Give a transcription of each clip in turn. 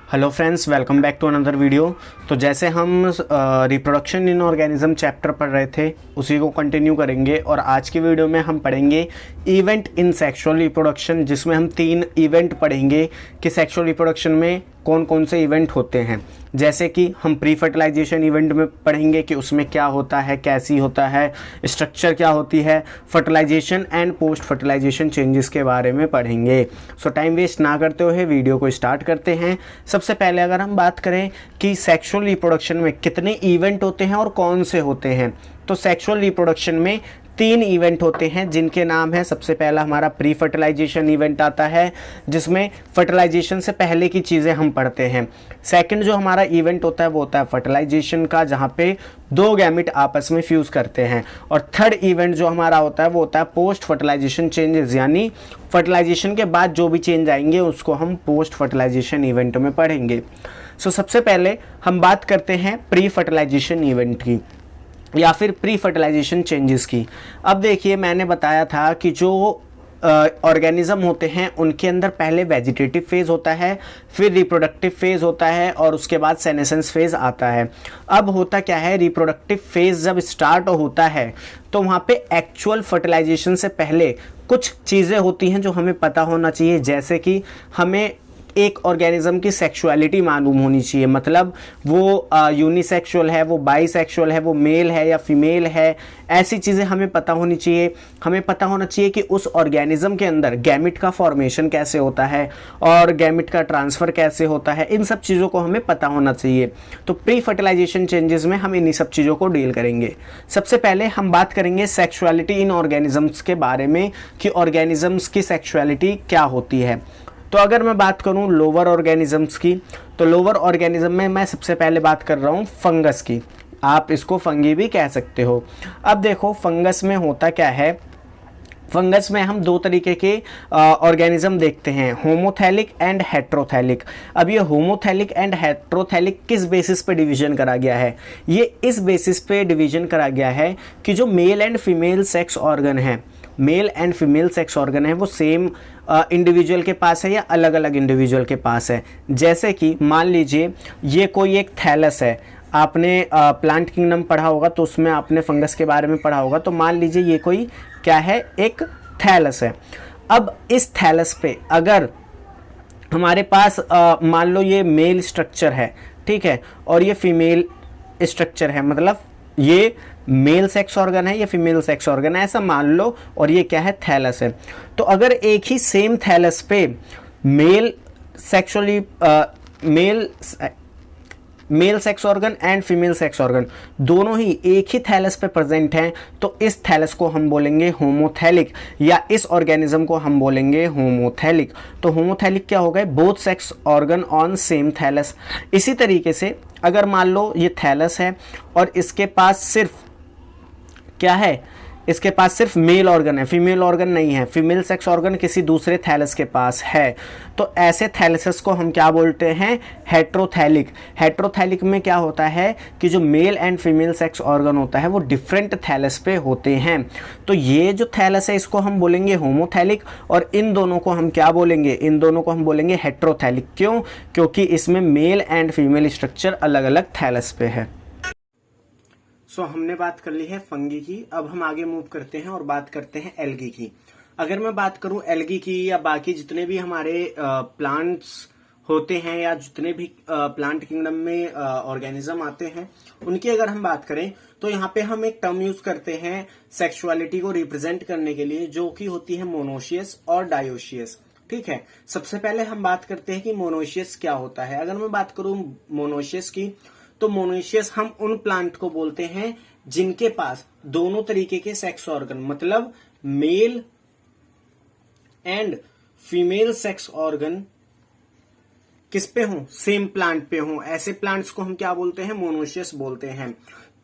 Hello friends, welcome back to another video. तो जैसे हम रिप्रोडक्शन इन ऑर्गेनिज्म चैप्टर पढ़ रहे थे उसी को कंटिन्यू करेंगे और आज की वीडियो में हम पढ़ेंगे इवेंट इन सेक्सुअल रिप्रोडक्शन, जिसमें हम 3 इवेंट पढ़ेंगे कि सेक्सुअल रिप्रोडक्शन में कौन कौन से इवेंट होते हैं। जैसे कि हम प्री फर्टिलाइजेशन इवेंट में पढ़ेंगे कि उसमें क्या होता है, कैसी होता है, स्ट्रक्चर क्या होती है, fertilization and post fertilization changes के बारे में पढ़ेंगे। सो टाइम वेस्ट ना करते हुए वीडियो को स्टार्ट करते हैं। सबसे पहले अगर हम बात करें कि सेक्सुअल रिप्रोडक्शन में कितने इवेंट होते हैं और कौन से होते हैं, तो सेक्सुअल रिप्रोडक्शन में 3 इवेंट होते हैं जिनके नाम है, सबसे पहला हमारा प्री फर्टिलाइजेशन इवेंट आता है जिसमें फर्टिलाइजेशन से पहले की चीज़ें हम पढ़ते हैं। सेकंड जो हमारा इवेंट होता है वो होता है फर्टिलाइजेशन का, जहाँ पे 2 गैमेट आपस में फ्यूज़ करते हैं। और थर्ड इवेंट जो हमारा होता है वो होता है पोस्ट फर्टिलाइजेशन चेंजेस, यानी फर्टिलाइजेशन के बाद जो भी चेंज आएंगे उसको हम पोस्ट फर्टिलाइजेशन इवेंट में पढ़ेंगे। सो सबसे पहले हम बात करते हैं प्री फर्टिलाइजेशन इवेंट की या फिर प्री फर्टिलाइजेशन चेंजेस की। अब देखिए, मैंने बताया था कि जो ऑर्गेनिज्म होते हैं उनके अंदर पहले वेजिटेटिव फेज होता है, फिर रिप्रोडक्टिव फेज होता है और उसके बाद सेनेसेंस फेज आता है। अब होता क्या है, रिप्रोडक्टिव फेज जब स्टार्ट होता है तो वहाँ पे एक्चुअल फर्टिलाइजेशन से पहले कुछ चीज़ें होती हैं जो हमें पता होना चाहिए। जैसे कि हमें एक ऑर्गेनिज्म की सेक्सुअलिटी मालूम होनी चाहिए, मतलब वो यूनिसेक्सुअल है, वो बाईसेक्सुअल है, वो मेल है या फीमेल है, ऐसी चीज़ें हमें पता होनी चाहिए। हमें पता होना चाहिए कि उस ऑर्गेनिज्म के अंदर गैमेट का फॉर्मेशन कैसे होता है और गैमेट का ट्रांसफ़र कैसे होता है, इन सब चीज़ों को हमें पता होना चाहिए। तो प्री फर्टिलाइजेशन चेंजेस में हम इन्हीं सब चीज़ों को डील करेंगे। सबसे पहले हम बात करेंगे सेक्सुअलिटी इन ऑर्गेनिजम्स के बारे में कि ऑर्गेनिजम्स की सेक्सुअलिटी क्या होती है। तो अगर मैं बात करूं लोअर ऑर्गेनिजम्स की, तो लोअर ऑर्गेनिज्म में मैं सबसे पहले बात कर रहा हूं फंगस की। आप इसको फंगी भी कह सकते हो। अब देखो, फंगस में होता क्या है, फंगस में हम 2 तरीके के ऑर्गेनिज्म देखते हैं, होमोथैलिक एंड हेट्रोथैलिक। अब ये होमोथैलिक एंड हेट्रोथैलिक किस बेसिस पे डिवीजन करा गया है? ये इस बेसिस पे डिवीजन करा गया है कि जो male and female sex organ है, male and female sex organ है, वो सेम इंडिविजुअल के पास है या अलग अलग इंडिविजुअल के पास है। जैसे कि मान लीजिए ये कोई एक थैलस है, आपने प्लांट किंगडम पढ़ा होगा तो उसमें आपने फंगस के बारे में पढ़ा होगा। तो मान लीजिए ये कोई क्या है, एक थैलस है। अब इस थैलस पे अगर हमारे पास मान लो ये मेल स्ट्रक्चर है, ठीक है, और ये फीमेल स्ट्रक्चर है, मतलब ये मेल सेक्स ऑर्गन है या फीमेल सेक्स ऑर्गन है ऐसा मान लो, और ये क्या है, थैलस है। तो अगर एक ही सेम थैलस पे male sexually male sex organ and female sex organ दोनों ही एक ही थैलस पे प्रेजेंट हैं, तो इस थैलस को हम बोलेंगे होमोथैलिक या इस ऑर्गेनिज्म को हम बोलेंगे होमोथैलिक। तो होमोथैलिक क्या हो गए, both sex organ on same thallus. इसी तरीके से अगर मान लो ये थैलस है और इसके पास सिर्फ क्या है, इसके पास सिर्फ मेल ऑर्गन है, फीमेल ऑर्गन नहीं है, फीमेल सेक्स ऑर्गन किसी दूसरे थैलस के पास है, तो ऐसे थैलसेस को हम क्या बोलते हैं, हेट्रोथैलिक। हेट्रोथैलिक में क्या होता है कि जो male and female sex organ होता है वो डिफरेंट थैलस पे होते हैं। तो ये जो थैलस है इसको हम बोलेंगे होमोथैलिक और इन दोनों को हम क्या बोलेंगे, इन दोनों को हम बोलेंगे हेट्रोथैलिक। क्यों? क्योंकि इसमें मेल एंड फीमेल स्ट्रक्चर अलग अलग थैलस पे है। सो हमने बात कर ली है फंगी की। अब हम आगे मूव करते हैं और बात करते हैं एल्गी की। अगर मैं बात करूं एल्गी की या बाकी जितने भी हमारे प्लांट्स होते हैं या जितने भी प्लांट किंगडम में ऑर्गेनिज्म आते हैं उनकी अगर हम बात करें तो यहाँ पे हम एक टर्म यूज करते हैं सेक्सुअलिटी को रिप्रेजेंट करने के लिए, जो कि होती है मोनोशियस और डायोशियस। ठीक है, सबसे पहले हम बात करते हैं कि मोनोशियस क्या होता है। अगर मैं बात करूं मोनोशियस की, तो मोनोशियस हम उन प्लांट को बोलते हैं जिनके पास दोनों तरीके के सेक्स ऑर्गन, मतलब mail and female sex organ किस पे हों, सेम प्लांट पे हों। ऐसे प्लांट्स को हम क्या बोलते हैं, मोनोशियस बोलते हैं।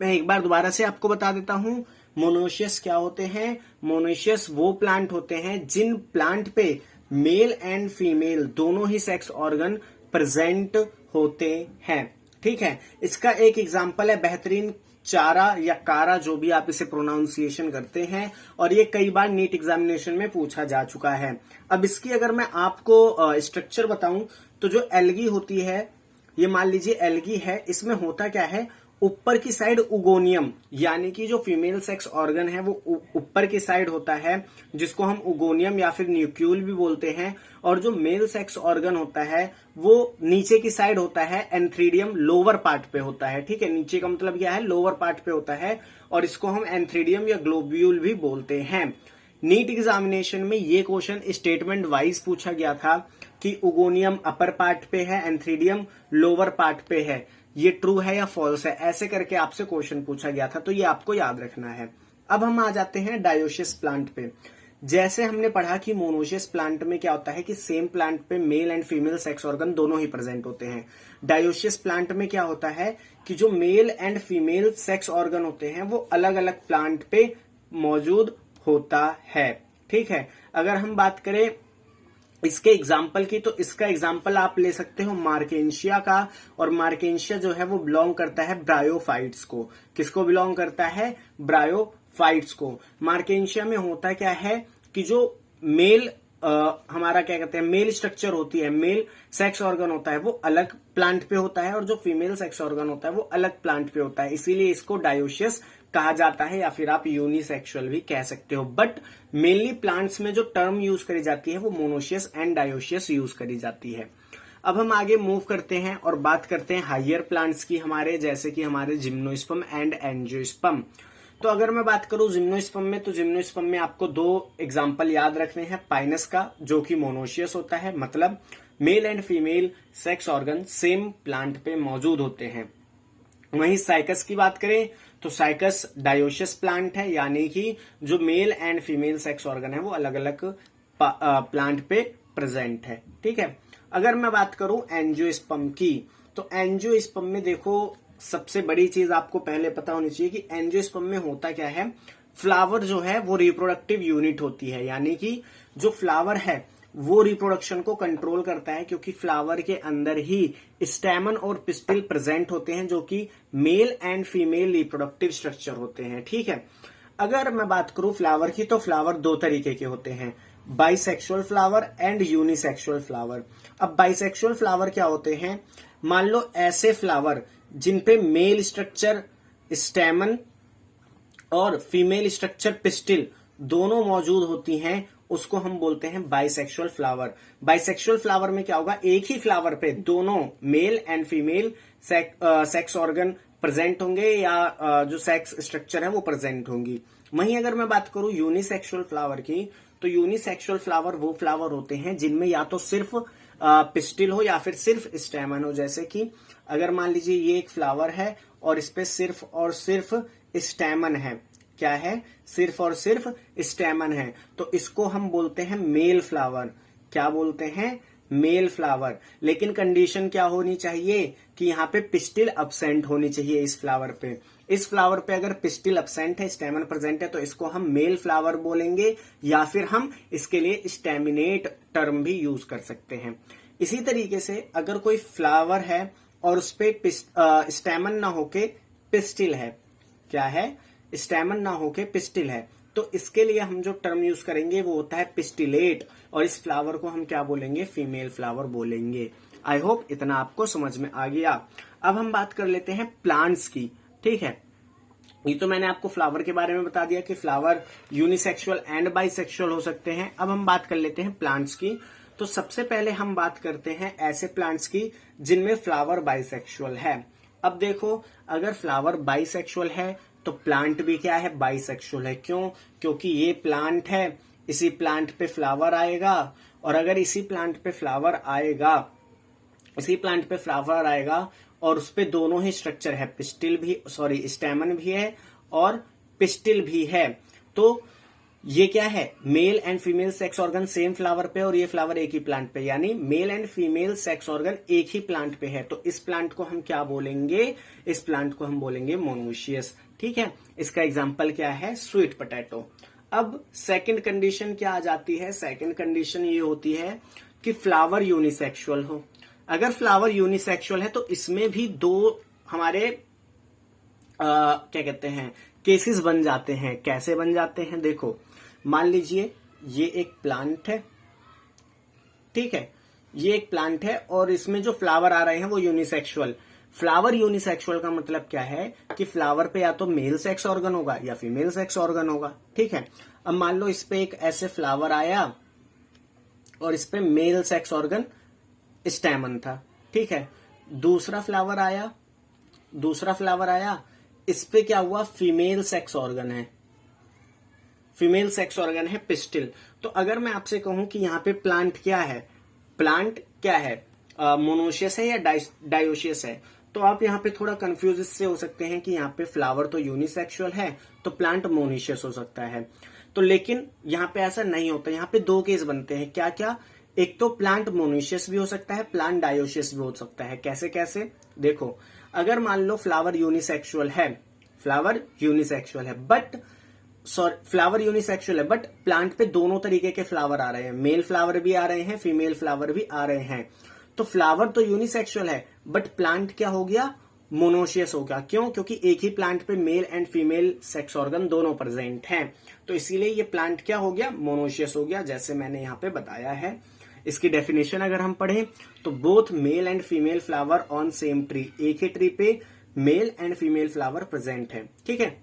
मैं एक बार दोबारा से आपको बता देता हूं, मोनोशियस क्या होते हैं। मोनोशियस वो प्लांट होते हैं जिन प्लांट पे मेल एंड फीमेल दोनों ही सेक्स ऑर्गन प्रेजेंट होते हैं। ठीक है, इसका एक एग्जाम्पल है बेहतरीन चारा या कारा, जो भी आप इसे प्रोनाउंसिएशन करते हैं, और ये कई बार नीट एग्जामिनेशन में पूछा जा चुका है। अब इसकी अगर मैं आपको स्ट्रक्चर बताऊं तो जो एल्गी होती है, ये मान लीजिए एल्गी है, इसमें होता क्या है, ऊपर की साइड उगोनियम, यानी कि जो फीमेल सेक्स ऑर्गन है वो ऊपर की साइड होता है, जिसको हम उगोनियम या फिर न्यूक्यूल भी बोलते हैं, और जो मेल सेक्स ऑर्गन होता है वो नीचे की साइड होता है, एंथ्रीडियम लोअर पार्ट पे होता है। ठीक है, नीचे का मतलब क्या है, लोअर पार्ट पे होता है, और इसको हम एंथ्रीडियम या ग्लोब्यूल भी बोलते हैं। नीट एग्जामिनेशन में ये क्वेश्चन स्टेटमेंट वाइज पूछा गया था कि उगोनियम अपर पार्ट पे है, एंथ्रीडियम लोअर पार्ट पे है, ये ट्रू है या फॉल्स है, ऐसे करके आपसे क्वेश्चन पूछा गया था, तो ये आपको याद रखना है। अब हम आ जाते हैं डायोसियस प्लांट पे। जैसे हमने पढ़ा कि मोनोसियस प्लांट में क्या होता है कि सेम प्लांट पे mail and female sex organ दोनों ही प्रेजेंट होते हैं। डायोसियस प्लांट में क्या होता है कि जो male and female sex organ होते हैं वो अलग अलग प्लांट पे मौजूद होता है। ठीक है, अगर हम बात करें इसके एग्जाम्पल की, तो इसका एग्जाम्पल आप ले सकते हो मार्केंशिया का, और मार्केंशिया जो है वो बिलोंग करता है ब्रायोफाइट्स को। किसको बिलोंग करता है, ब्रायोफाइट्स को। मार्केंशिया में होता क्या है कि जो मेल हमारा क्या कहते हैं, मेल स्ट्रक्चर होती है, मेल सेक्स ऑर्गन होता है वो अलग प्लांट पे होता है, और जो फीमेल सेक्स ऑर्गन होता है वो अलग प्लांट पे होता है, इसीलिए इसको डायोसियस कहा जाता है, या फिर आप यूनिसेक्सुअल भी कह सकते हो। बट मेनली प्लांट्स में जो टर्म यूज करी जाती है वो मोनोसियस एंड डायोसियस यूज करी जाती है। अब हम आगे मूव करते हैं और बात करते हैं हायर प्लांट्स की हमारे, जैसे कि हमारे जिम्नोस्पर्म एंड एंजियोस्पर्म। तो अगर मैं बात करूं जिम्नोस्पर्म में, तो जिम्नोस्पर्म में आपको दो एग्जाम्पल याद रखने हैं। पाइनस का जो कि मोनोसियस होता है, मतलब mail and female sex organ same plant पे मौजूद होते हैं। वहीं साइकस की बात करें तो साइकस डायोसियस प्लांट है, यानी कि जो male and female sex organ है वो अलग अलग प्लांट पे प्रेजेंट है। ठीक है, अगर मैं बात करूं एंजियोस्पर्म की, तो एंजियोस्पर्म में देखो सबसे बड़ी चीज आपको पहले पता होनी चाहिए कि एंजियोस्पर्म में होता क्या है, फ्लावर जो है वो रिप्रोडक्टिव यूनिट होती है, यानी कि जो फ्लावर है वो रिप्रोडक्शन को कंट्रोल करता है, क्योंकि फ्लावर के अंदर ही स्टैमन और पिस्टिल प्रेजेंट होते हैं, जो कि mail and female reproductive structure होते हैं। ठीक है, अगर मैं बात करूं फ्लावर की, तो फ्लावर दो तरीके के होते हैं, bisexual flower and unisexual flower. अब बाइसेक्सुअल फ्लावर क्या होते हैं, मान लो ऐसे फ्लावर जिनपे मेल स्ट्रक्चर स्टैमन और फीमेल स्ट्रक्चर पिस्टिल दोनों मौजूद होती हैं, उसको हम बोलते हैं बाइसेक्सुअल फ्लावर। बाइसेक्सुअल फ्लावर में क्या होगा, एक ही फ्लावर पे दोनों mail and female sex organ present होंगे, या जो सेक्स स्ट्रक्चर है वो प्रेजेंट होंगी। वहीं अगर मैं बात करूं यूनिसेक्सुअल फ्लावर की, तो यूनिसेक्सुअल फ्लावर वो फ्लावर होते हैं जिनमें या तो सिर्फ पिस्टिल हो या फिर सिर्फ स्टैमन हो। जैसे कि अगर मान लीजिए ये एक फ्लावर है और इस पे सिर्फ और सिर्फ स्टैमन है, क्या है, सिर्फ और सिर्फ स्टैमन है, तो इसको हम बोलते हैं मेल फ्लावर। क्या बोलते हैं, मेल फ्लावर। लेकिन कंडीशन क्या होनी चाहिए कि यहाँ पे पिस्टिल अब्सेंट होनी चाहिए इस फ्लावर पे। इस फ्लावर पे अगर पिस्टिल अब्सेंट है, स्टैमन प्रेजेंट है, तो इसको हम मेल फ्लावर बोलेंगे, या फिर हम इसके लिए स्टैमिनेट टर्म भी यूज कर सकते हैं। इसी तरीके से अगर कोई फ्लावर है और उस पे स्टैमन ना होके पिस्टिल है, क्या है, स्टैमन ना होके पिस्टिल है, तो इसके लिए हम जो टर्म यूज करेंगे वो होता है पिस्टिलेट, और इस फ्लावर को हम क्या बोलेंगे, फीमेल फ्लावर बोलेंगे। आई होप इतना आपको समझ में आ गया। अब हम बात कर लेते हैं प्लांट्स की। ठीक है, ये तो मैंने आपको फ्लावर के बारे में बता दिया कि फ्लावर यूनिसेक्सुअल एंड बाइसेक्सुअल हो सकते हैं। अब हम बात कर लेते हैं प्लांट्स की। तो सबसे पहले हम बात करते हैं ऐसे प्लांट्स की जिनमें फ्लावर बाइसेक्सुअल है। अब देखो, अगर फ्लावर बाइसेक्सुअल है तो प्लांट भी क्या है, बाइसेक्सुअल है। क्यों, क्योंकि ये प्लांट है, इसी प्लांट पे फ्लावर आएगा, और अगर इसी प्लांट पे फ्लावर आएगा, इसी प्लांट पे फ्लावर आएगा और उस पे दोनों ही स्ट्रक्चर है, पिस्टिल भी, सॉरी स्टैमन भी है और पिस्टिल भी है, तो ये क्या है, male and female sex organ same flower पे और ये फ्लावर एक ही प्लांट पे, यानी mail and female sex organ एक ही प्लांट पे है, तो इस प्लांट को हम क्या बोलेंगे, इस प्लांट को हम बोलेंगे मोनोशियस। ठीक है, इसका एग्जाम्पल क्या है, स्वीट पोटैटो। अब सेकंड कंडीशन क्या आ जाती है, सेकंड कंडीशन ये होती है कि फ्लावर यूनिसेक्सुअल हो। अगर फ्लावर यूनिसेक्सुअल है तो इसमें भी दो हमारे क्या कहते हैं, केसेस बन जाते हैं। कैसे बन जाते हैं, देखो मान लीजिए ये एक प्लांट है, ठीक है, ये एक प्लांट है और इसमें जो फ्लावर आ रहे हैं वो यूनिसेक्सुअल। फ्लावर यूनिसेक्सुअल का मतलब क्या है कि फ्लावर पे या तो मेल सेक्स ऑर्गन होगा या फीमेल सेक्स ऑर्गन होगा। ठीक है, अब मान लो इस पे एक ऐसे फ्लावर आया और इस पे मेल सेक्स ऑर्गन स्टैमन था। ठीक है, दूसरा फ्लावर आया, इस पे क्या हुआ, फीमेल सेक्स ऑर्गन है, फीमेल सेक्स ऑर्गन है पिस्टिल। तो अगर मैं आपसे कहूं कि यहाँ पे प्लांट क्या है, मोनोशियस है या डायोशियस है, तो आप यहाँ पे थोड़ा कंफ्यूज इससे हो सकते हैं कि यहाँ पे फ्लावर तो यूनिसेक्सुअल है तो प्लांट मोनोशियस हो सकता है। तो लेकिन यहाँ पे ऐसा नहीं होता, यहाँ पे दो केस बनते हैं। क्या क्या, एक तो प्लांट मोनोशियस भी हो सकता है, प्लांट डायोशियस भी हो सकता है। कैसे कैसे, देखो, अगर मान लो फ्लावर यूनिसेक्सुअल है बट प्लांट पे दोनों तरीके के फ्लावर आ रहे हैं, मेल फ्लावर भी आ रहे हैं, फीमेल फ्लावर भी आ रहे हैं। तो फ्लावर तो यूनिसेक्सुअल है बट प्लांट क्या हो गया, मोनोशियस हो गया। क्यों? क्योंकि एक ही प्लांट पे mail and female sex organ दोनों प्रेजेंट हैं, तो इसीलिए ये प्लांट क्या हो गया, मोनोशियस हो गया, जैसे मैंने यहाँ पे बताया है। इसकी डेफिनेशन अगर हम पढ़ें तो both male and female flower on same tree, एक ही ट्री पे mail and female flower present है। ठीक है,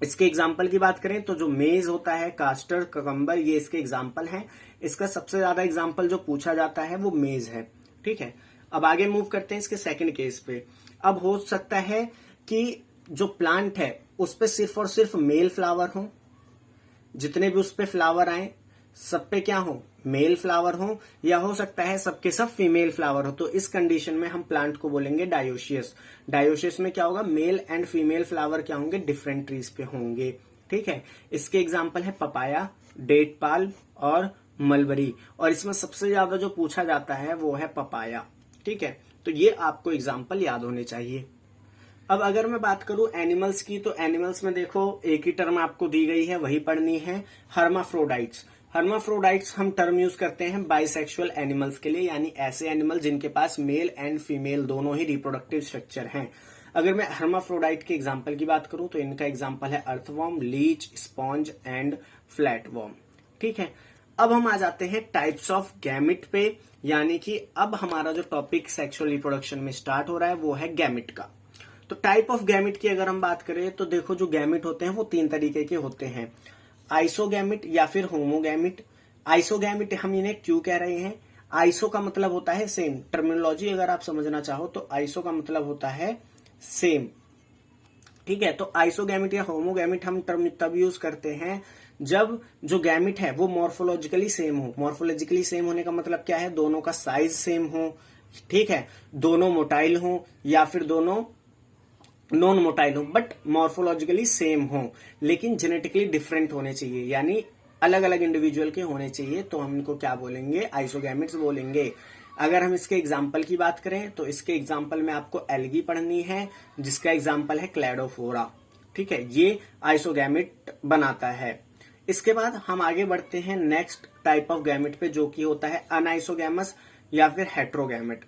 इसके एग्जाम्पल की बात करें तो जो मेज होता है, कास्टर, ककम्बर, ये इसके एग्जाम्पल हैं। इसका सबसे ज्यादा एग्जाम्पल जो पूछा जाता है वो मेज है। ठीक है, अब आगे मूव करते हैं इसके सेकंड केस पे। अब हो सकता है कि जो प्लांट है उस पे सिर्फ और सिर्फ मेल फ्लावर हो, जितने भी उस पे फ्लावर आए सब पे क्या हो, मेल फ्लावर हो, या हो सकता है सबके सब फीमेल फ्लावर हो। तो इस कंडीशन में हम प्लांट को बोलेंगे डायोशियस। डायोशियस में क्या होगा, मेल एंड फीमेल फ्लावर क्या होंगे, डिफरेंट ट्रीज पे होंगे। ठीक है, इसके एग्जाम्पल है पपाया, डेट पाल्म और मलबरी, और इसमें सबसे ज्यादा जो पूछा जाता है वो है पपाया। ठीक है, तो ये आपको एग्जाम्पल याद होने चाहिए। अब अगर मैं बात करूं एनिमल्स की, तो एनिमल्स में देखो एक ही टर्म आपको दी गई है, वही पढ़नी है, हर्माफ्रोडाइट्स। हर्माफ्रोडाइट्स हम टर्म यूज करते हैं बाइसेक्सुअल एनिमल्स के लिए, यानी ऐसे एनिमल जिनके पास मेल एंड फीमेल दोनों ही रिप्रोडक्टिव स्ट्रक्चर हैं। अगर मैं हर्माफ्रोडाइट के एग्जाम्पल की बात करूं तो इनका एग्जाम्पल है earthworm, leech, sponge and flatworm. ठीक है, अब हम आ जाते हैं टाइप्स ऑफ गैमिट पे, यानी कि अब हमारा जो टॉपिक सेक्सुअल रिप्रोडक्शन में स्टार्ट हो रहा है वो है गैमिट का। तो टाइप ऑफ गैमिट की अगर हम बात करें तो देखो जो गैमिट होते हैं वो तीन तरीके के होते हैं, आइसोगैमिट या फिर होमोगैमिट। आइसोगैमिट हम इन्हें क्यों कह रहे हैं, आइसो का मतलब होता है सेम, टर्मिनोलॉजी अगर आप समझना चाहो तो आइसो का मतलब होता है सेम। ठीक है, तो आइसोगैमिट या होमोगैमिट हम टर्म तब यूज करते हैं जब जो गैमिट है वो मॉर्फोलॉजिकली सेम हो। मॉर्फोलॉजिकली सेम होने का मतलब क्या है, दोनों का साइज सेम हो, ठीक है, दोनों मोटाइल हो या फिर दोनों नॉन मोटाइल हो, बट मॉर्फोलॉजिकली सेम हो, लेकिन जेनेटिकली डिफरेंट होने चाहिए, यानी अलग अलग इंडिविजुअल के होने चाहिए, तो हम इनको क्या बोलेंगे, आइसोगैमिट्स बोलेंगे। अगर हम इसके एग्जाम्पल की बात करें तो इसके एग्जाम्पल में आपको एल्गी पढ़नी है, जिसका एग्जाम्पल है क्लैडोफोरा। ठीक है, ये आइसोगैमिट बनाता है। इसके बाद हम आगे बढ़ते हैं नेक्स्ट टाइप ऑफ गैमिट पे, जो कि होता है अनआइसोगैमस या फिर हेट्रोगैमिट।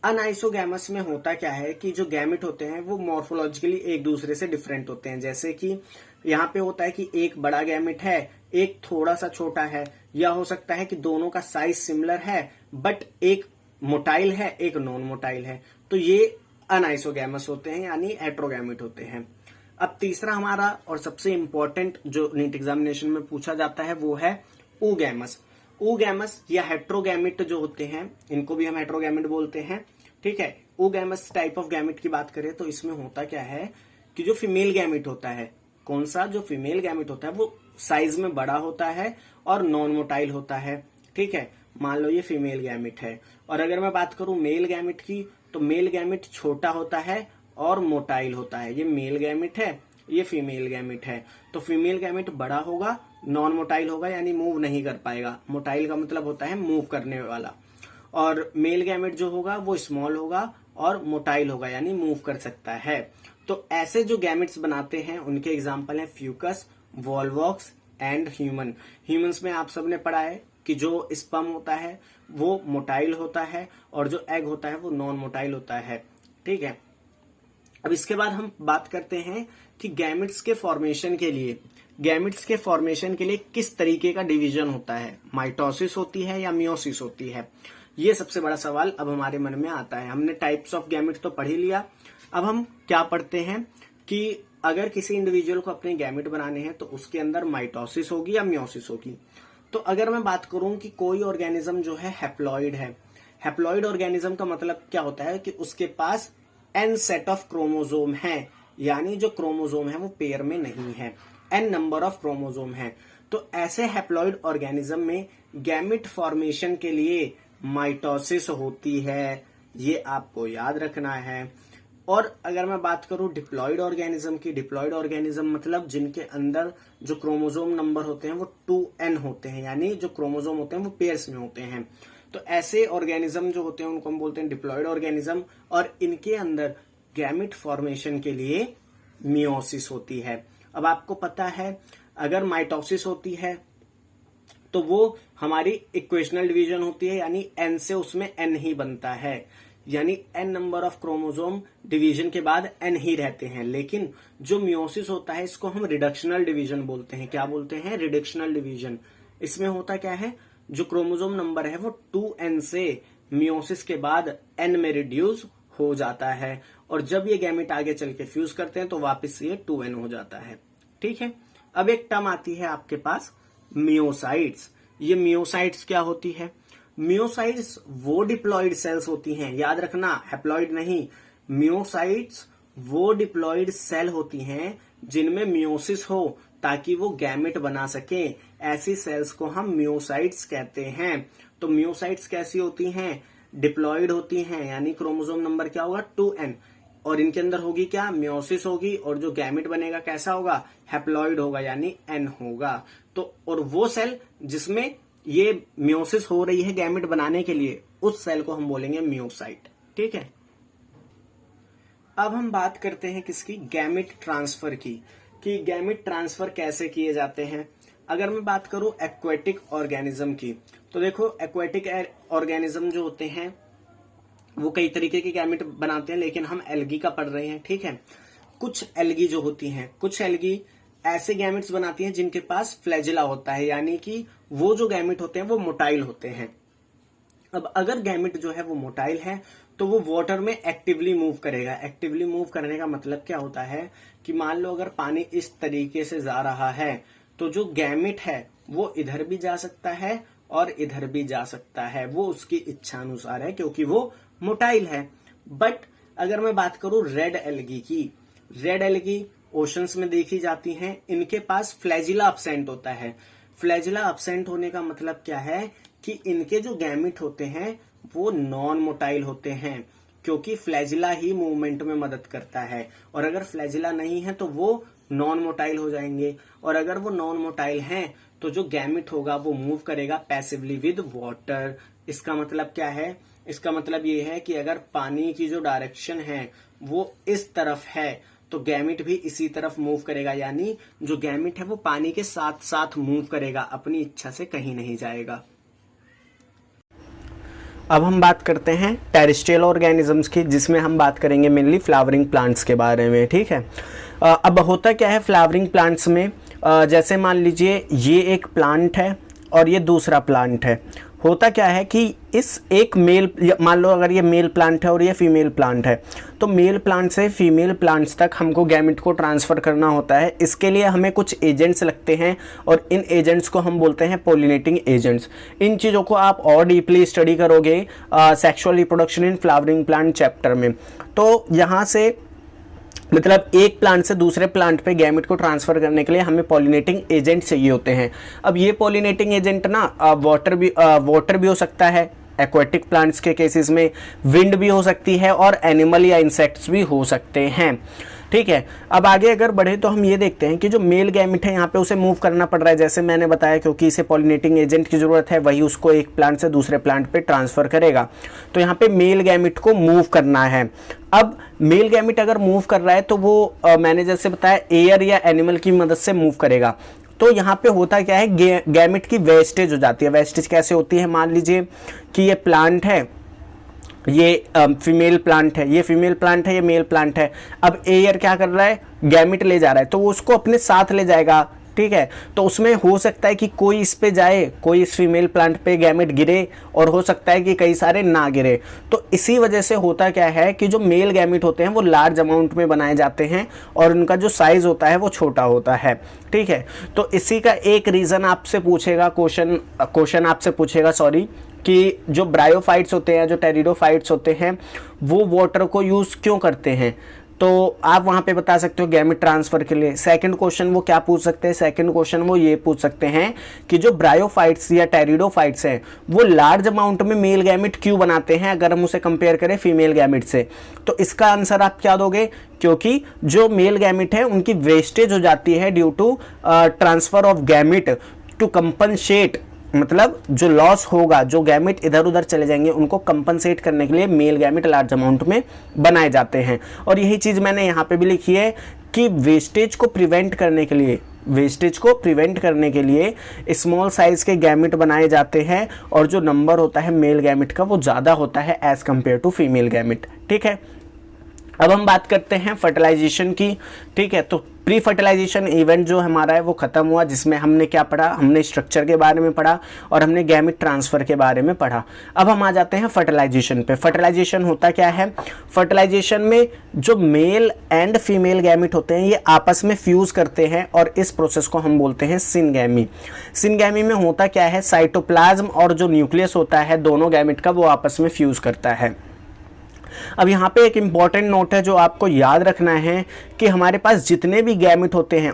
अनआइसोगैमस में होता क्या है कि जो गैमिट होते हैं वो मॉर्फोलॉजिकली एक दूसरे से डिफरेंट होते हैं। जैसे कि यहाँ पे होता है कि एक बड़ा गैमिट है, एक थोड़ा सा छोटा है, या हो सकता है कि दोनों का साइज सिमिलर है बट एक मोटाइल है एक नॉन मोटाइल है, तो ये अनआइसोगैमस होते हैं, यानी हेट्रोगैमिट होते हैं। अब तीसरा हमारा और सबसे इंपॉर्टेंट जो नीट एग्जामिनेशन में पूछा जाता है वो है ooगैमस। ooगैमस या हेट्रोगैमिट जो होते हैं, इनको भी हम हेट्रोगैमिट बोलते हैं। ठीक है, ooगैमस टाइप ऑफ गैमिट की बात करें तो इसमें होता क्या है कि जो फीमेल गैमिट होता है, कौन सा, जो फीमेल गैमिट होता है वो साइज में बड़ा होता है और नॉन मोटाइल होता है। ठीक है, मान लो ये फीमेल गैमिट है, और अगर मैं बात करूं मेल गैमिट की तो मेल गैमिट छोटा होता है और मोटाइल होता है। ये मेल गैमिट है, ये फीमेल गैमिट है, तो फीमेल गैमिट बड़ा होगा, नॉन मोटाइल होगा, यानी मूव नहीं कर पाएगा। मोटाइल का मतलब होता है मूव करने वाला, और मेल गैमिट जो होगा वो स्मॉल होगा और मोटाइल होगा, यानी मूव कर सकता है। तो ऐसे जो गैमिट्स बनाते हैं उनके एग्जाम्पल हैं Fucus, Volvox and human. Humans में आप सबने पढ़ा है कि जो स्पर्म होता है वो मोटाइल होता है और जो एग होता है वो नॉन मोटाइल होता है। ठीक है, अब इसके बाद हम बात करते हैं कि गैमिट्स के फॉर्मेशन के लिए किस तरीके का डिवीजन होता है, माइटोसिस होती है या मियोसिस होती है। ये सबसे बड़ा सवाल अब हमारे मन में आता है। हमने टाइप्स ऑफ गैमेट तो पढ़ ही लिया, अब हम क्या पढ़ते हैं कि अगर किसी इंडिविजुअल को अपने गैमेट बनाने हैं तो उसके अंदर माइटोसिस होगी या मियोसिस होगी। तो अगर मैं बात करूं कि कोई ऑर्गेनिज्म जो है हैप्लॉइड है, हैप्लॉइड ऑर्गेनिज्म का मतलब क्या होता है कि उसके पास n सेट ऑफ क्रोमोजोम है, यानी जो क्रोमोजोम है वो पेयर में नहीं है, n नंबर ऑफ क्रोमोजोम है। तो ऐसे हैप्लॉइड ऑर्गेनिज्म में गैमेट फॉर्मेशन के लिए माइटोसिस होती है, ये आपको याद रखना है। और अगर मैं बात करूं डिप्लॉइड ऑर्गेनिज्म की, डिप्लॉइड ऑर्गेनिज्म मतलब जिनके अंदर जो क्रोमोजोम नंबर होते हैं वो 2n होते हैं, यानी जो क्रोमोजोम होते हैं वो पेयर्स में होते हैं। तो ऐसे ऑर्गेनिज्म जो होते हैं उनको हम बोलते हैं डिप्लॉइड ऑर्गेनिज्म, और इनके अंदर गैमेट फॉर्मेशन के लिए मियोसिस होती है। अब आपको पता है अगर माइटोसिस होती है तो वो हमारी इक्वेशनल डिवीजन होती है, यानी n से उसमें n ही बनता है, यानी n number of chromosome division के बाद n ही रहते हैं। लेकिन जो मियोसिस होता है इसको हम रिडक्शनल डिवीजन बोलते हैं। क्या बोलते हैं? Reductional division. इसमें होता क्या है, जो क्रोमोजोम नंबर है वो 2n से मियोसिस के बाद n में रिड्यूस हो जाता है, और जब ये गैमेट आगे चल के फ्यूज करते हैं तो वापस ये 2n हो जाता है। ठीक है, अब एक टर्म आती है आपके पास मियोसाइट्स। ये मियोसाइट्स क्या होती है? मियोसाइट्स वो डिप्लॉइड सेल्स होती हैं, याद रखना हैप्लॉइड नहीं, मियोसाइट्स वो डिप्लॉइड सेल होती हैं जिनमें मियोसिस हो ताकि वो गैमेट बना सके। ऐसी सेल्स को हम मियोसाइट्स कहते हैं। तो मियोसाइट्स कैसी होती हैं? डिप्लॉइड होती हैं, यानी क्रोमोसोम नंबर क्या होगा? 2n, और इनके अंदर होगी क्या? मियोसिस होगी, और जो गैमेट बनेगा कैसा होगा? हैप्लॉइड होगा, यानी n होगा। तो और वो सेल जिसमें ये मियोसिस हो रही है गैमेट बनाने के लिए, उस सेल को हम बोलेंगे मियोसाइट। ठीक है, अब हम बात करते हैं किसकी? गैमेट ट्रांसफर की, कि गैमेट ट्रांसफर कैसे किए जाते हैं। अगर मैं बात करूं एक्वेटिक ऑर्गेनिज्म की, तो देखो एक्वेटिक ऑर्गेनिज्म जो होते हैं वो कई तरीके के गैमेट बनाते हैं, लेकिन हम एल्गी का पढ़ रहे हैं। ठीक है, कुछ एल्गी जो होती हैं, कुछ एल्गी ऐसे गैमेट्स बनाती हैं जिनके पास फ्लैजिला होता है, यानी कि वो जो गैमेट होते हैं वो मोटाइल होते हैं। अब अगर गैमेट जो है वो मोटाइल है तो वो वाटर में एक्टिवली मूव करेगा। एक्टिवली मूव करने का मतलब क्या होता है कि मान लो अगर पानी इस तरीके से जा रहा है तो जो गैमेट है वो इधर भी जा सकता है और इधर भी जा सकता है, वो उसकी इच्छा अनुसार है क्योंकि वो मोटाइल है। बट अगर मैं बात करूं रेड एल्गी की, रेड एल्गी ओशंस में देखी जाती हैं, इनके पास फ्लैजिला अब्सेंट होता है। फ्लैजिला अब्सेंट होने का मतलब क्या है कि इनके जो गैमेट होते हैं वो नॉन मोटाइल होते हैं, क्योंकि फ्लैजिला ही मूवमेंट में मदद करता है, और अगर फ्लैजिला नहीं है तो वो नॉन मोटाइल हो जाएंगे, और अगर वो नॉन मोटाइल हैं तो जो गैमेट होगा वो मूव करेगा पैसिवली विद वाटर। इसका मतलब क्या है? इसका मतलब ये है कि अगर पानी की जो डायरेक्शन है वो इस तरफ है तो गैमेट भी इसी तरफ मूव करेगा, यानी जो गैमेट है वो पानी के साथ साथ मूव करेगा, अपनी इच्छा से कहीं नहीं जाएगा। अब हम बात करते हैं टेरेस्ट्रियल ऑर्गेनिजम्स की, जिसमें हम बात करेंगे मेनली फ्लावरिंग प्लांट्स के बारे में। ठीक है, अब होता क्या है फ्लावरिंग प्लांट्स में, जैसे मान लीजिए ये एक प्लांट है और ये दूसरा प्लांट है। होता क्या है कि इस एक मेल, मान लो अगर ये मेल प्लांट है और ये फीमेल प्लांट है, तो मेल प्लांट से फीमेल प्लांट्स तक हमको गैमेट को ट्रांसफ़र करना होता है। इसके लिए हमें कुछ एजेंट्स लगते हैं और इन एजेंट्स को हम बोलते हैं पॉलिनेटिंग एजेंट्स। इन चीज़ों को आप और डीपली स्टडी करोगे sexual reproduction in flowering plant chapter में। तो यहाँ से मतलब एक प्लांट से दूसरे प्लांट पे गैमेट को ट्रांसफर करने के लिए हमें पॉलिनेटिंग एजेंट चाहिए होते हैं। अब ये पॉलिनेटिंग एजेंट ना वाटर भी हो सकता है एक्वेटिक प्लांट्स के केसेस में, विंड भी हो सकती है और एनिमल या इंसेक्ट्स भी हो सकते हैं। ठीक है, अब आगे अगर बढ़े तो हम ये देखते हैं कि जो मेल गैमेट है यहाँ पे उसे मूव करना पड़ रहा है, जैसे मैंने बताया, क्योंकि इसे पॉलिनेटिंग एजेंट की ज़रूरत है, वही उसको एक प्लांट से दूसरे प्लांट पे ट्रांसफ़र करेगा। तो यहाँ पे मेल गैमेट को मूव करना है। अब मेल गैमेट अगर मूव कर रहा है तो वो मैंने जैसे बताया एयर या एनिमल की मदद से मूव करेगा। तो यहाँ पे होता क्या है, गैमेट की वेस्टेज हो जाती है। वेस्टेज कैसे होती है? मान लीजिए कि ये प्लांट है, ये फीमेल प्लांट है, ये फीमेल प्लांट है, ये मेल प्लांट है। अब एयर क्या कर रहा है? गैमेट ले जा रहा है, तो वो उसको अपने साथ ले जाएगा ठीक है। तो उसमें हो सकता है कि कोई इस पे जाए, कोई इस फीमेल प्लांट पे गैमेट गिरे, और हो सकता है कि कई सारे ना गिरे। तो इसी वजह से होता क्या है कि जो मेल गैमेट होते हैं वो लार्ज अमाउंट में बनाए जाते हैं और उनका जो साइज होता है वो छोटा होता है, ठीक है। तो इसी का एक रीज़न आपसे पूछेगा, क्वेश्चन आपसे पूछेगा कि जो ब्रायोफाइट्स होते हैं, जो टेरिडोफाइट्स होते हैं, वो वाटर को यूज़ क्यों करते हैं। तो आप वहाँ पे बता सकते हो गैमेट ट्रांसफ़र के लिए। सेकंड क्वेश्चन वो क्या पूछ सकते हैं, सेकंड क्वेश्चन वो ये पूछ सकते हैं कि जो ब्रायोफाइट्स या टेरिडोफाइट्स हैं वो लार्ज अमाउंट में मेल गैमेट क्यों बनाते हैं अगर हम उसे कंपेयर करें फीमेल गैमेट से। तो इसका आंसर आप क्या दोगे, क्योंकि जो मेल गैमेट है उनकी वेस्टेज हो जाती है due to transfer of gamete to compensate, मतलब जो लॉस होगा, जो गैमेट इधर उधर चले जाएंगे उनको कंपनसेट करने के लिए मेल गैमेट लार्ज अमाउंट में बनाए जाते हैं। और यही चीज़ मैंने यहाँ पे भी लिखी है कि वेस्टेज को प्रिवेंट करने के लिए स्मॉल साइज के गैमेट बनाए जाते हैं और जो नंबर होता है मेल गैमेट का वो ज़्यादा होता है as compared to female gamete, ठीक है। अब हम बात करते हैं फर्टिलाइजेशन की, ठीक है। तो प्री फर्टिलाइजेशन इवेंट जो हमारा है वो ख़त्म हुआ, जिसमें हमने क्या पढ़ा, हमने स्ट्रक्चर के बारे में पढ़ा और हमने गैमेट ट्रांसफ़र के बारे में पढ़ा। अब हम आ जाते हैं फर्टिलाइजेशन पे। फर्टिलाइजेशन होता क्या है, फर्टिलाइजेशन में जो मेल एंड फीमेल गैमेट होते हैं ये आपस में फ्यूज़ करते हैं और इस प्रोसेस को हम बोलते हैं सिनगैमी। सिनगैमी में होता क्या है, साइटोप्लाज्म और जो न्यूक्लियस होता है दोनों गैमेट का वो आपस में फ्यूज़ करता है। अब यहाँ पे एक इम्पॉर्टेंट नोट है जो आपको याद रखना है कि हमारे पास जितने भी गैमेट होते हैं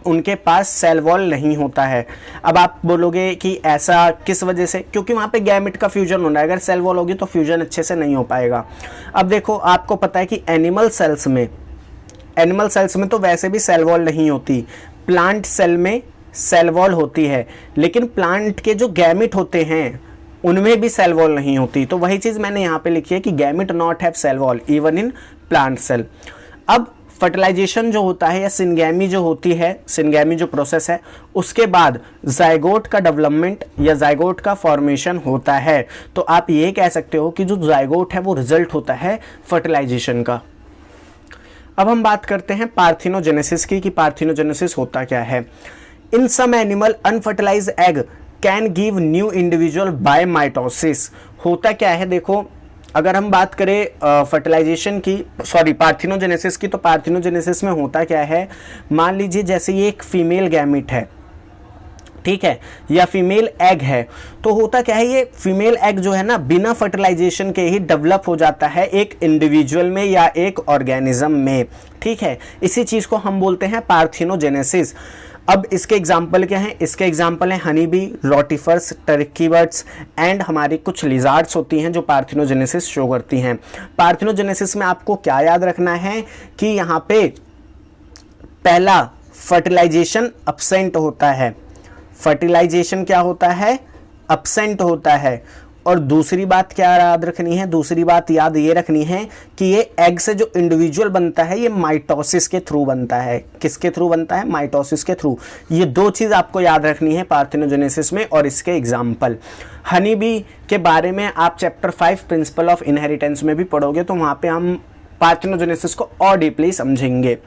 उनके पास सेल वॉल नहीं होता है। अब आप बोलोगे कि ऐसा किस वजह से, क्योंकि वहाँ पे गैमेट का फ्यूजन होना है, अगर सेल वॉल होगी तो फ्यूजन अच्छे से नहीं हो पाएगा। अब देखो आपको पता है कि एनिमल सेल्स में तो वैसे भी सेल वॉल नहीं होती, प्लांट सेल में सेल वॉल होती है, लेकिन प्लांट के जो गैमेट होते हैं उनमें भी सेल वॉल नहीं होती। तो वही चीज़ मैंने यहाँ पे लिखी है कि gamete not have cell wall even in plant cell. अब फर्टिलाइजेशन जो होता है या सिनगैमी जो होती है, सिनगैमी जो प्रोसेस है, उसके बाद जाइगोट का डेवलपमेंट या जाइगोट का फॉर्मेशन होता है। तो आप ये कह सकते हो कि जो जाइगोट है वो रिजल्ट होता है फर्टिलाइजेशन का। अब हम बात करते हैं पार्थिनोजेनेसिस की, कि पार्थिनोजेनेसिस होता क्या है। In some animal unfertilised egg can give new individual by mitosis. होता क्या है, देखो अगर हम बात करें पार्थिनोजेनेसिस की, तो पार्थिनोजेनेसिस में होता क्या है, मान लीजिए जैसे ये एक फीमेल गैमेट है, ठीक है, या फीमेल एग है, तो होता क्या है, ये फीमेल एग जो है ना बिना फर्टिलाइजेशन के ही डेवलप हो जाता है एक इंडिविजुअल में या एक ऑर्गेनिज्म में, ठीक है। इसी चीज़ को हम बोलते हैं पार्थिनोजेनेसिस। अब इसके एग्जाम्पल क्या हैं, इसके एग्जाम्पल हैं हनी बी, रोटिफर्स, टर्कीबर्ड्स एंड हमारी कुछ लिजार्ड्स होती हैं जो पार्थिनोजेनेसिस शो करती हैं। पार्थिनोजेनेसिस में आपको क्या याद रखना है कि यहाँ पे पहला फर्टिलाइजेशन अब्सेंट होता है, फर्टिलाइजेशन क्या होता है, अब्सेंट होता है। और दूसरी बात क्या याद रखनी है, दूसरी बात याद ये रखनी है कि ये एग से जो इंडिविजुअल बनता है ये माइटोसिस के थ्रू बनता है। किसके थ्रू बनता है, माइटोसिस के थ्रू। ये दो चीज़ आपको याद रखनी है पार्थिनोजेनेसिस में। और इसके एग्जाम्पल हनी बी के बारे में आप चैप्टर 5 प्रिंसिपल ऑफ इनहेरिटेंस में भी पढ़ोगे, तो वहाँ पे हम पार्थिनोजेनेसिस को और डीपली समझेंगे।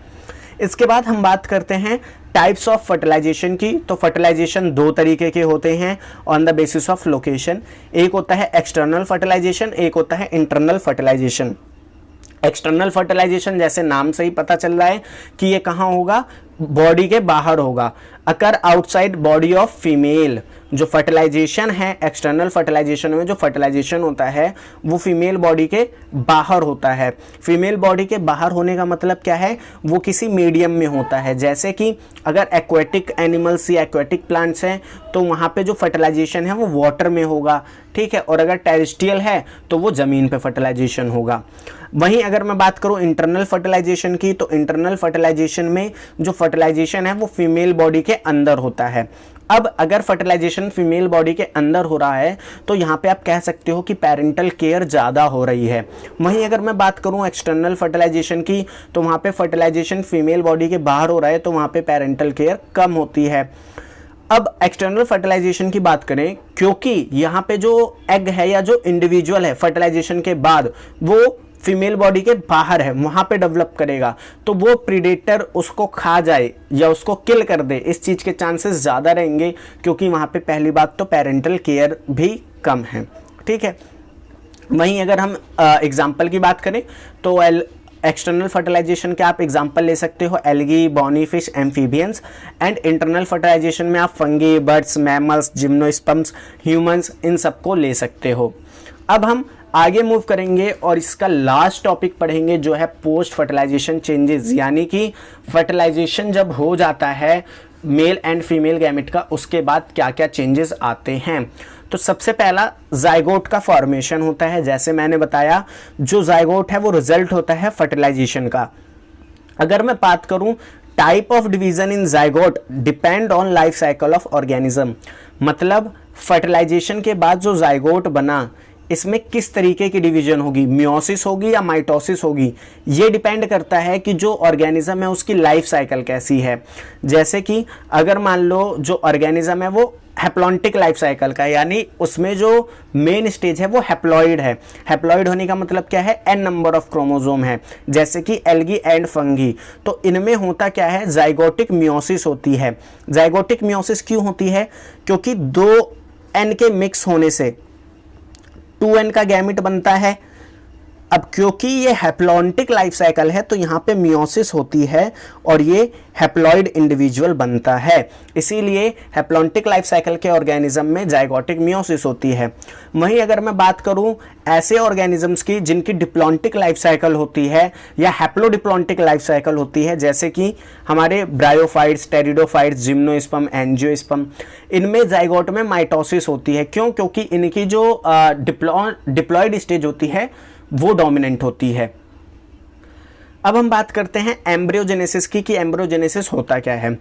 इसके बाद हम बात करते हैं टाइप्स ऑफ फर्टिलाइजेशन की। तो फर्टिलाइजेशन दो तरीके के होते हैं on the basis of location. एक होता है एक्सटर्नल फर्टिलाइजेशन, एक होता है इंटरनल फर्टिलाइजेशन। एक्सटर्नल फर्टिलाइजेशन जैसे नाम से ही पता चल रहा है कि ये कहाँ होगा, बॉडी के बाहर होगा, अकर आउटसाइड बॉडी ऑफ फीमेल। जो फर्टिलाइजेशन है एक्सटर्नल फर्टिलाइजेशन में जो फर्टिलाइजेशन होता है वो फीमेल बॉडी के बाहर होता है। फीमेल बॉडी के बाहर होने का मतलब क्या है, वो किसी मीडियम में होता है। जैसे कि अगर एक्वेटिक एनिमल्स या एक्वेटिक प्लांट्स हैं तो वहाँ पे जो फर्टिलाइजेशन है वो वाटर में होगा, ठीक है। और अगर टेरेस्ट्रियल है तो वो ज़मीन पे फर्टिलाइजेशन होगा। वहीं अगर मैं बात करूँ इंटरनल फर्टिलाइजेशन की, तो इंटरनल फर्टिलाइजेशन में जो फर्टिलाइजेशन है वो फीमेल बॉडी के अंदर होता है। अब अगर फर्टिलाइजेशन फीमेल बॉडी के अंदर हो रहा है तो यहाँ पे आप कह सकते हो कि पेरेंटल केयर ज़्यादा हो रही है। वहीं अगर मैं बात करूँ एक्सटर्नल फर्टिलाइजेशन की, तो वहाँ पे फर्टिलाइजेशन फीमेल बॉडी के बाहर हो रहा है, तो वहाँ पे पेरेंटल केयर कम होती है। अब एक्सटर्नल फर्टिलाइजेशन की बात करें, क्योंकि यहाँ पे जो एग है या जो इंडिविजुअल है फर्टिलाइजेशन के बाद वो फीमेल बॉडी के बाहर है वहाँ पे डेवलप करेगा, तो वो प्रीडेटर उसको खा जाए या उसको किल कर दे इस चीज़ के चांसेस ज़्यादा रहेंगे, क्योंकि वहाँ पे पहली बात तो पेरेंटल केयर भी कम है। ठीक है, वहीं अगर हम एग्जाम्पल की बात करें तो एक्सटर्नल फर्टिलाइजेशन के आप एग्जांपल ले सकते हो algae, bony fish, amphibians. And internal fertilisation में आप fungi, birds, mammals, gymnosperms, humans, इन सबको ले सकते हो। अब हम आगे मूव करेंगे और इसका लास्ट टॉपिक पढ़ेंगे जो है पोस्ट फर्टिलाइजेशन चेंजेस, यानी कि फर्टिलाइजेशन जब हो जाता है मेल एंड फीमेल गैमेट का, उसके बाद क्या क्या चेंजेस आते हैं। तो सबसे पहला जाइगोट का फॉर्मेशन होता है। जैसे मैंने बताया, जो जाइगोट है वो रिजल्ट होता है फर्टिलाइजेशन का। अगर मैं बात करूं type of division in zygote depend on life cycle of organism, मतलब फर्टिलाइजेशन के बाद जो जाइगोट बना इसमें किस तरीके की डिवीजन होगी, मियोसिस होगी या माइटोसिस होगी, ये डिपेंड करता है कि जो ऑर्गेनिज्म है उसकी लाइफ साइकिल कैसी है। जैसे कि अगर मान लो जो ऑर्गेनिज्म है वो हैप्लॉन्टिक लाइफ साइकिल का है, यानी उसमें जो मेन स्टेज है वो हैप्लॉइड है। हैप्लॉइड होने का मतलब क्या है, n नंबर ऑफ क्रोमोसोम है, जैसे कि एल्गी एंड फंगी। तो इनमें होता क्या है, जाइगोटिक मियोसिस होती है। जाइगोटिक मियोसिस क्यों होती है, क्योंकि 2n के मिक्स होने से 2n का गैमेट बनता है। अब क्योंकि ये हैप्लॉन्टिक लाइफ साइकिल है तो यहाँ पे मियोसिस होती है और ये हैप्लॉइड इंडिविजुअल बनता है, इसीलिए हैप्लॉन्टिक लाइफ साइकिल के ऑर्गेनिज्म में जाइगोटिक मियोसिस होती है। वहीं अगर मैं बात करूँ ऐसे ऑर्गेनिजम्स की जिनकी डिप्लॉन्टिक लाइफ साइकिल होती है या हैप्लोडिप्लॉन्टिक लाइफ साइकिल होती है, जैसे कि हमारे ब्रायोफाइट्स, टेरिडोफाइट्स, जिम्नोस्पर्म, एंजियोस्पर्म, इनमें जाइगोट में माइटोसिस होती है। क्यों, क्योंकि इनकी जो डिप्लॉयड स्टेज होती है वो डोमिनेंट होती है। अब हम बात करते हैं एम्ब्रियोजेनेसिस की, कि एम्ब्रियोजेनेसिस होता क्या है।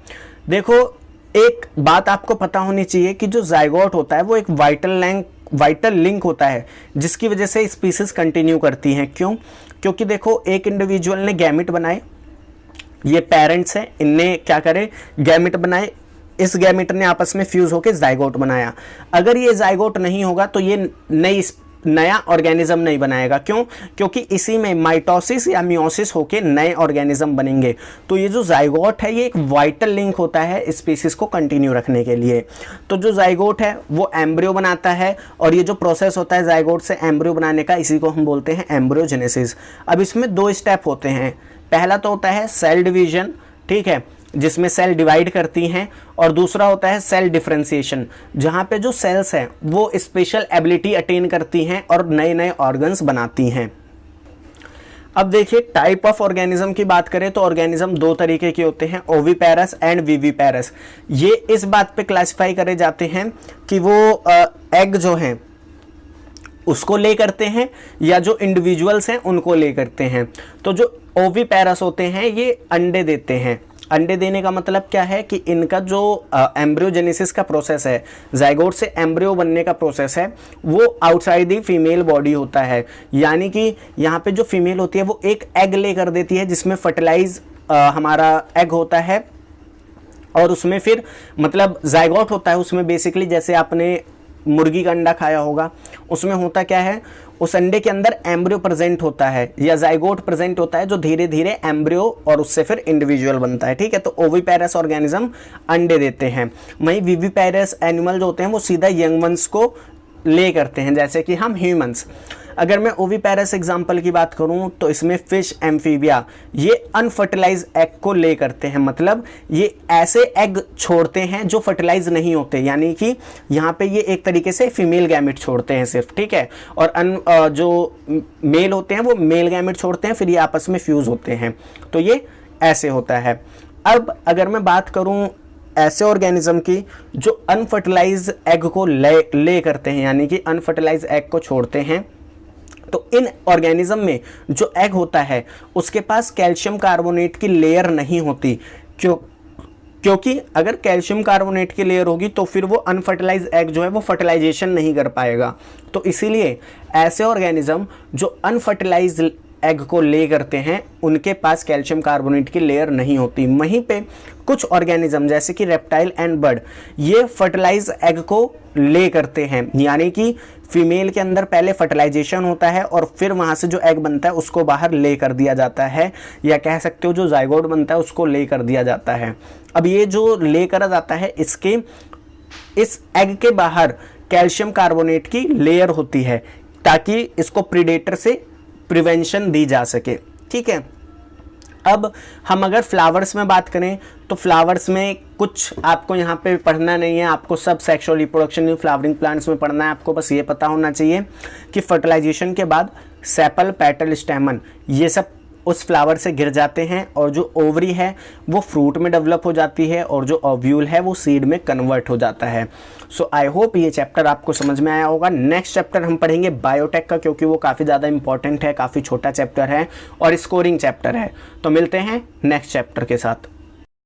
देखो, एक बात आपको पता होनी चाहिए कि जो जाइगोट होता है वो एक वाइटल लिंक होता है जिसकी वजह से स्पीसीज कंटिन्यू करती हैं। क्यों, क्योंकि देखो एक इंडिविजुअल ने गैमेट बनाए, ये पेरेंट्स हैं, इनने क्या करे गैमेट बनाए, इस गैमेट ने आपस में फ्यूज होकर जाइगोट बनाया। अगर ये जाइगोट नहीं होगा तो ये नया ऑर्गेनिज्म नहीं बनाएगा। क्यों, क्योंकि इसी में माइटोसिस या मियोसिस होके नए ऑर्गेनिज्म बनेंगे। तो ये जो जाइगोट है ये एक वाइटल लिंक होता है स्पीसीज को कंटिन्यू रखने के लिए। तो जो जाइगोट है वो एम्ब्रियो बनाता है और ये जो प्रोसेस होता है जाइगोट से एम्ब्रियो बनाने का, इसी को हम बोलते हैं एम्ब्रियोजेनेसिस। अब इसमें 2 स्टेप होते हैं। पहला तो होता है सेल डिवीजन, ठीक है, जिसमें सेल डिवाइड करती हैं, और दूसरा होता है सेल डिफरेंशिएशन, जहाँ पे जो सेल्स हैं वो स्पेशल एबिलिटी अटेन करती हैं और नए नए ऑर्गन्स बनाती हैं। अब देखिए टाइप ऑफ ऑर्गेनिज्म की बात करें तो ऑर्गेनिज्म 2 तरीके के होते हैं, ओविपेरस एंड विविपेरस। ये इस बात पे क्लासिफाई करे जाते हैं कि वो एग जो हैं उसको ले करते हैं या जो इंडिविजुअल्स हैं उनको ले करते हैं। तो जो ओविपेरस होते हैं ये अंडे देते हैं। अंडे देने का मतलब क्या है कि इनका जो एम्ब्रियोजेनेसिस का प्रोसेस है, जाइगोट से एम्ब्रियो बनने का प्रोसेस है, वो आउटसाइड दी फीमेल बॉडी होता है। यानी कि यहाँ पे जो फीमेल होती है वो एक एग ले कर देती है जिसमें फर्टिलाइज हमारा एग होता है, और उसमें फिर मतलब जाइगोट होता है उसमें बेसिकली, जैसे आपने मुर्गी का अंडा खाया होगा, उसमें होता क्या है, उस अंडे के अंदर एम्ब्रियो प्रेजेंट होता है या जाइगोट प्रेजेंट होता है जो धीरे धीरे एम्ब्रियो और उससे फिर इंडिविजुअल बनता है। ठीक है, तो ओविपेरस ऑर्गेनिज्म अंडे देते हैं। वहीं विविपेरस एनिमल जो होते हैं वो सीधा यंग वंस को ले करते हैं, जैसे कि हम ह्यूमंस। अगर मैं ओविपेरस एग्जाम्पल की बात करूं तो इसमें फिश, एम्फीबिया, ये अनफर्टिलाइज एग को ले करते हैं, मतलब ये ऐसे एग छोड़ते हैं जो फर्टिलाइज नहीं होते, यानी कि यहाँ पे ये एक तरीके से फीमेल गैमेट छोड़ते हैं सिर्फ। ठीक है, और जो मेल होते हैं वो मेल गैमेट छोड़ते हैं, फिर ये आपस में फ्यूज होते हैं। तो ये ऐसे होता है। अब अगर मैं बात करूं ऐसे ऑर्गेनिज्म की जो अनफर्टिलाइज एग को ले करते हैं, यानी कि अनफर्टिलाइज एग को छोड़ते हैं, तो इन ऑर्गेनिज्म में जो एग होता है उसके पास कैल्शियम कार्बोनेट की लेयर नहीं होती। क्योंकि अगर कैल्शियम कार्बोनेट की लेयर होगी तो फिर वो अनफर्टिलाइज एग जो है वो फर्टिलाइजेशन नहीं कर पाएगा। तो इसीलिए ऐसे ऑर्गेनिज्म जो अनफर्टिलाइज एग को ले करते हैं उनके पास कैल्शियम कार्बोनेट की लेयर नहीं होती। वहीं पे कुछ ऑर्गेनिज्म जैसे कि रेप्टाइल एंड बर्ड ये फर्टिलाइज एग को ले करते हैं, यानी कि फीमेल के अंदर पहले फर्टिलाइजेशन होता है और फिर वहाँ से जो एग बनता है उसको बाहर ले कर दिया जाता है, या कह सकते हो जो जाइगोट बनता है उसको ले कर दिया जाता है। अब ये जो ले करा जाता है इस एग के बाहर कैल्शियम कार्बोनेट की लेयर होती है ताकि इसको प्रीडेटर से प्रिवेंशन दी जा सके। ठीक है, अब हम अगर फ्लावर्स में बात करें तो फ्लावर्स में कुछ आपको यहाँ पे पढ़ना नहीं है, आपको सब sexual reproduction in flowering plants में पढ़ना है। आपको बस ये पता होना चाहिए कि फर्टिलाइजेशन के बाद सेपल, पेटल, स्टेमन ये सब उस फ्लावर से गिर जाते हैं और जो ओवरी है वो फ्रूट में डेवलप हो जाती है और जो ओव्यूल है वो सीड में कन्वर्ट हो जाता है। सो आई होप ये चैप्टर आपको समझ में आया होगा। नेक्स्ट चैप्टर हम पढ़ेंगे बायोटेक का, क्योंकि वो काफ़ी ज़्यादा इंपॉर्टेंट है, काफ़ी छोटा चैप्टर है और स्कोरिंग चैप्टर है। तो मिलते हैं नेक्स्ट चैप्टर के साथ।